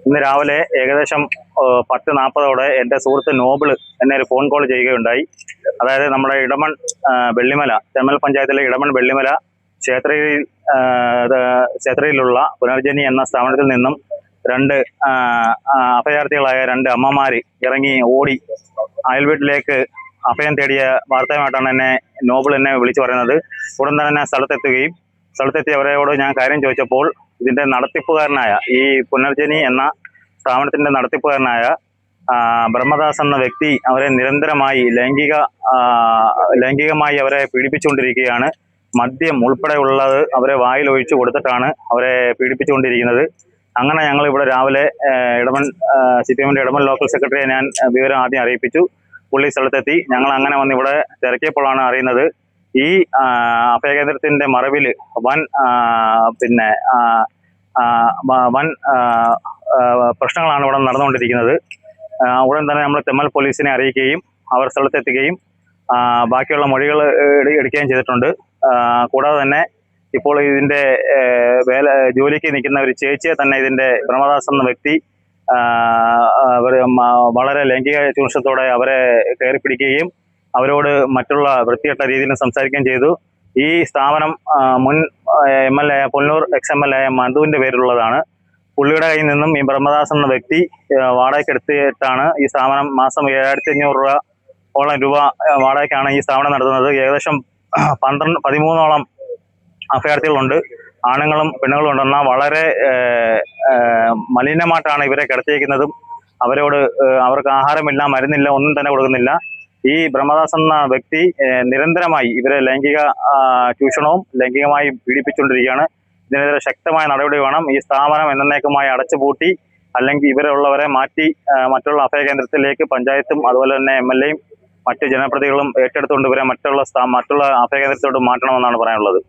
ഇന്ന് രാവിലെ ഏകദേശം 10:40 എൻ്റെ സുഹൃത്ത് നോബിൾ എന്നെ ഒരു ഫോൺ കോൾ ചെയ്യുകയുണ്ടായി. അതായത് നമ്മുടെ ഇടമൺ വെള്ളിമല, തെന്മല പഞ്ചായത്തിലെ ഇടമൺ വെള്ളിമല ക്ഷേത്രയിലുള്ള പുനർജനി എന്ന സ്ഥാപനത്തിൽ നിന്നും രണ്ട് അഭയാർത്ഥികളായ രണ്ട് അമ്മമാര് ഇറങ്ങി ഓടി അയൽവീട്ടിലേക്ക് അഭയം തേടിയ വാർത്തയുമായിട്ടാണ് നോബിൾ എന്നെ വിളിച്ചു പറയുന്നത്. ഉടൻ തന്നെ സ്ഥലത്തെത്തി അവരോട് ഞാൻ കാര്യം ചോദിച്ചപ്പോൾ ഇതിന്റെ നടത്തിപ്പുകാരനായ, ഈ പുനർജനി എന്ന സ്ഥാപനത്തിന്റെ നടത്തിപ്പുകാരനായ ബ്രഹ്മദാസ് എന്ന വ്യക്തി അവരെ നിരന്തരമായി ലൈംഗികമായി അവരെ പീഡിപ്പിച്ചുകൊണ്ടിരിക്കുകയാണ്. മദ്യം ഉൾപ്പെടെ ഉള്ളത് അവരെ വായിൽ ഒഴിച്ചു കൊടുത്തിട്ടാണ് അവരെ പീഡിപ്പിച്ചുകൊണ്ടിരിക്കുന്നത്. അങ്ങനെ ഞങ്ങൾ ഇവിടെ രാവിലെ ഇടമൺ CPMന്റെ ഇടമൺ ലോക്കൽ സെക്രട്ടറിയെ ഞാൻ വിവരം ആദ്യം അറിയിപ്പിച്ചു. പുള്ളി സ്ഥലത്തെത്തി. ഞങ്ങൾ അങ്ങനെ വന്ന് ഇവിടെ തിരക്കിയപ്പോഴാണ് അറിയുന്നത് ഈ അഭയകേന്ദ്രത്തിന്റെ മറവിൽ വൻ പ്രശ്നങ്ങളാണ് ഇവിടെ നടന്നുകൊണ്ടിരിക്കുന്നത്. ഉടൻ തന്നെ നമ്മൾ തെന്മല പോലീസിനെ അറിയിക്കുകയും അവർ സ്ഥലത്തെത്തുകയും ബാക്കിയുള്ള മൊഴികൾ എടുക്കുകയും ചെയ്തിട്ടുണ്ട്. കൂടാതെ തന്നെ ഇപ്പോൾ ഇതിന്റെ ജോലിക്ക് നിൽക്കുന്ന ഒരു ചേച്ചിയെ തന്നെ ഇതിന്റെ ബ്രഹ്മദാസ് എന്ന വ്യക്തി വളരെ ലൈംഗിക ചൂഷണത്തോടെ അവരെ കയറി പിടിക്കുകയും അവരോട് മറ്റുള്ള വൃത്തികെട്ട രീതിയിൽ സംസാരിക്കുകയും ചെയ്തു. ഈ സ്ഥാപനം മുൻ MLA പുനലൂർ ex-MLA മധുവിന്റെ പേരിലുള്ളതാണ്. പുള്ളിയുടെ കയ്യിൽ നിന്നും ഈ ബ്രഹ്മദാസ് എന്ന വ്യക്തി വാടകയ്ക്കെടുത്തിട്ടാണ് ഈ സ്ഥാപനം മാസം 7500 രൂപ വാടകയ്ക്കാണ് ഈ സ്ഥാപനം നടത്തുന്നത്. ഏകദേശം 13ഓളം അഭയാർത്ഥികളുണ്ട്, ആണുങ്ങളും പെണ്ണുങ്ങളും ഉണ്ടെന്ന വളരെ മലിനമായിട്ടാണ് ഇവരെ കിടത്തിയിരിക്കുന്നതും. അവർക്ക് ആഹാരമില്ല, മരുന്നില്ല, ഒന്നും തന്നെ കൊടുക്കുന്നില്ല. ഈ ബ്രഹ്മദാസ് എന്ന വ്യക്തി നിരന്തരമായി ഇവരെ ലൈംഗിക ചൂഷണവും ലൈംഗികമായി പീഡിപ്പിച്ചുകൊണ്ടിരിക്കുകയാണ്. ഇതിനെതിരെ ശക്തമായ നടപടി വേണം. ഈ സ്ഥാപനം എന്നേക്കുമായി അടച്ചുപൂട്ടി അല്ലെങ്കിൽ ഇവരുള്ളവരെ മാറ്റി മറ്റുള്ള അഭയകേന്ദ്രത്തിലേക്ക് പഞ്ചായത്തും അതുപോലെ തന്നെ MLAയും മറ്റ് ജനപ്രതിനിധികളും ഏറ്റെടുത്തുകൊണ്ട് ഇവരെ മറ്റുള്ള അഭയകേന്ദ്രത്തോട് മാറ്റണമെന്നാണ് പറയാനുള്ളത്.